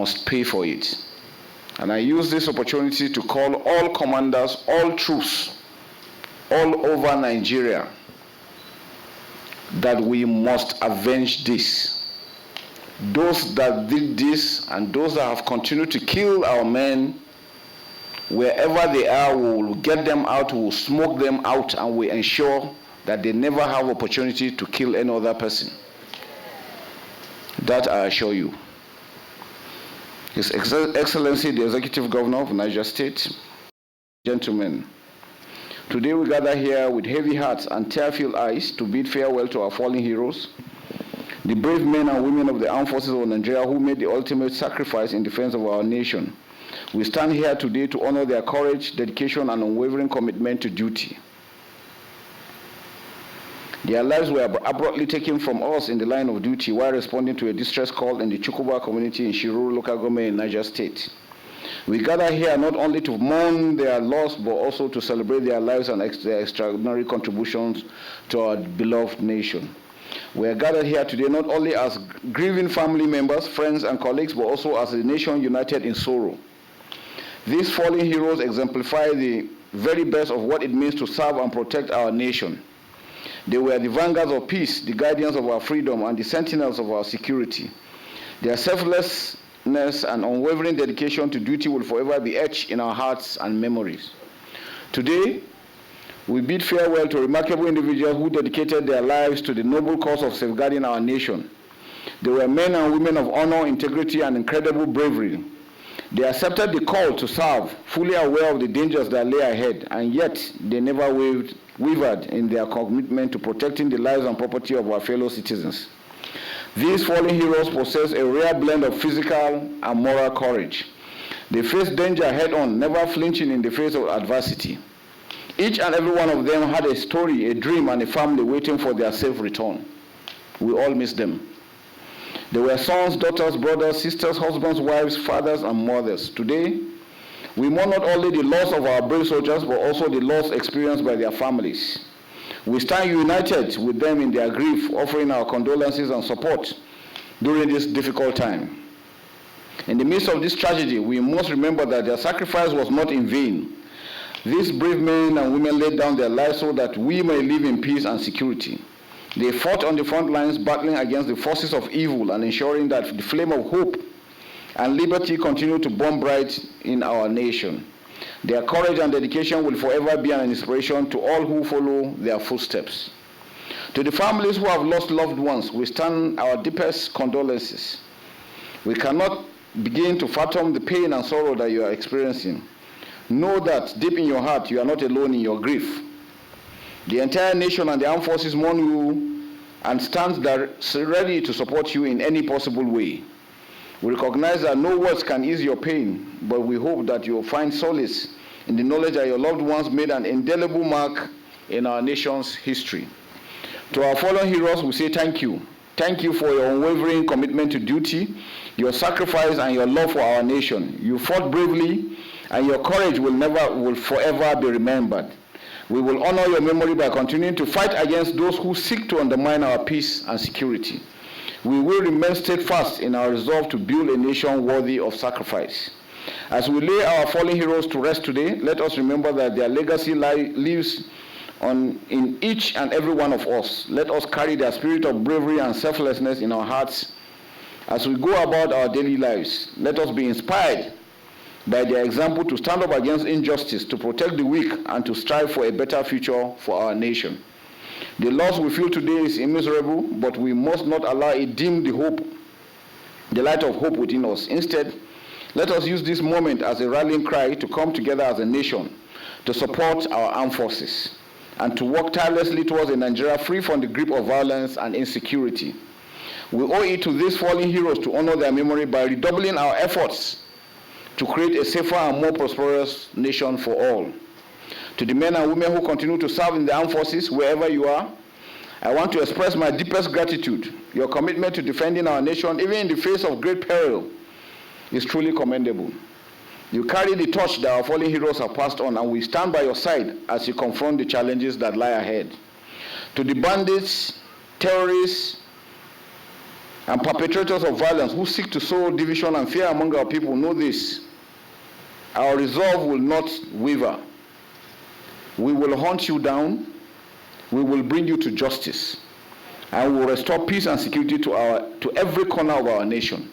must pay for it. And I use this opportunity to call all commanders, all troops, all over Nigeria, that we must avenge this. Those that did this and those that have continued to kill our men, wherever they are, we will get them out, we will smoke them out, and we ensure that they never have opportunity to kill any other person. That I assure you. His Excellency, the Executive Governor of Niger State, gentlemen, today we gather here with heavy hearts and tear-filled eyes to bid farewell to our fallen heroes, the brave men and women of the armed forces of Nigeria who made the ultimate sacrifice in defense of our nation. We stand here today to honor their courage, dedication, and unwavering commitment to duty. Their lives were abruptly taken from us in the line of duty while responding to a distress call in the Chukuba community in Shiruru local government in Niger State. We gather here not only to mourn their loss, but also to celebrate their lives and their extraordinary contributions to our beloved nation. We are gathered here today not only as grieving family members, friends, and colleagues, but also as a nation united in sorrow. These fallen heroes exemplify the very best of what it means to serve and protect our nation. They were the vanguards of peace, the guardians of our freedom, and the sentinels of our security. Their selflessness and unwavering dedication to duty will forever be etched in our hearts and memories. Today, we bid farewell to remarkable individuals who dedicated their lives to the noble cause of safeguarding our nation. They were men and women of honor, integrity, and incredible bravery. They accepted the call to serve, fully aware of the dangers that lay ahead, and yet they never wavered in their commitment to protecting the lives and property of our fellow citizens. These fallen heroes possess a rare blend of physical and moral courage. They faced danger head-on, never flinching in the face of adversity. Each and every one of them had a story, a dream, and a family waiting for their safe return. We all miss them. They were sons, daughters, brothers, sisters, husbands, wives, fathers, and mothers. Today, we mourn not only the loss of our brave soldiers, but also the loss experienced by their families. We stand united with them in their grief, offering our condolences and support during this difficult time. In the midst of this tragedy, we must remember that their sacrifice was not in vain. These brave men and women laid down their lives so that we may live in peace and security. They fought on the front lines, battling against the forces of evil and ensuring that the flame of hope and liberty continue to burn bright in our nation. Their courage and dedication will forever be an inspiration to all who follow their footsteps. To the families who have lost loved ones, we stand our deepest condolences. We cannot begin to fathom the pain and sorrow that you are experiencing. Know that deep in your heart, you are not alone in your grief. The entire nation and the armed forces mourn you and stands ready to support you in any possible way. We recognize that no words can ease your pain, but we hope that you will find solace in the knowledge that your loved ones made an indelible mark in our nation's history. To our fallen heroes, we say thank you. Thank you for your unwavering commitment to duty, your sacrifice, and your love for our nation. You fought bravely, and your courage will forever be remembered. We will honor your memory by continuing to fight against those who seek to undermine our peace and security. We will remain steadfast in our resolve to build a nation worthy of sacrifice. As we lay our fallen heroes to rest today, let us remember that their legacy lives in each and every one of us. Let us carry their spirit of bravery and selflessness in our hearts as we go about our daily lives. Let us be inspired by their example to stand up against injustice, to protect the weak, and to strive for a better future for our nation. The loss we feel today is immeasurable, but we must not allow it dim the light of hope within us. Instead, let us use this moment as a rallying cry to come together as a nation, to support our armed forces, and to work tirelessly towards a Nigeria free from the grip of violence and insecurity. We owe it to these fallen heroes to honor their memory by redoubling our efforts to create a safer and more prosperous nation for all. To the men and women who continue to serve in the armed forces, wherever you are, I want to express my deepest gratitude. Your commitment to defending our nation, even in the face of great peril, is truly commendable. You carry the torch that our fallen heroes have passed on, and we stand by your side as you confront the challenges that lie ahead. To the bandits, terrorists, and perpetrators of violence who seek to sow division and fear among our people know this: our resolve will not waver. We will hunt you down, we will bring you to justice, and we will restore peace and security to every corner of our nation.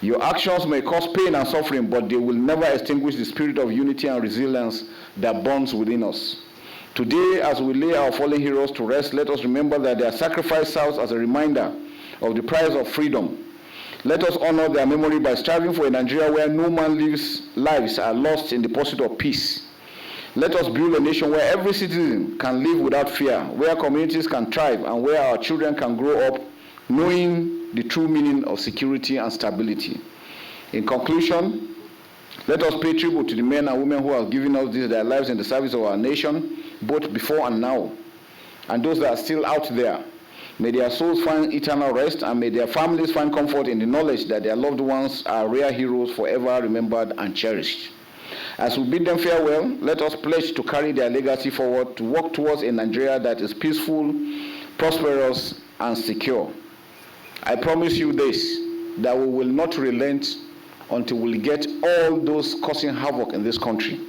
Your actions may cause pain and suffering, but they will never extinguish the spirit of unity and resilience that burns within us. Today, as we lay our fallen heroes to rest, let us remember that their sacrifice serves as a reminder of the price of freedom. Let us honor their memory by striving for a Nigeria where no man's lives are lost in the pursuit of peace. Let us build a nation where every citizen can live without fear, where communities can thrive, and where our children can grow up knowing the true meaning of security and stability. In conclusion, let us pay tribute to the men and women who have given us their lives in the service of our nation, both before and now, and those that are still out there. May their souls find eternal rest, and may their families find comfort in the knowledge that their loved ones are rare heroes forever remembered and cherished. As we bid them farewell, let us pledge to carry their legacy forward, to work towards a Nigeria that is peaceful, prosperous, and secure. I promise you this, that we will not relent until we get all those causing havoc in this country.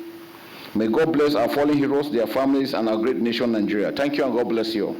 May God bless our fallen heroes, their families, and our great nation, Nigeria. Thank you, and God bless you all.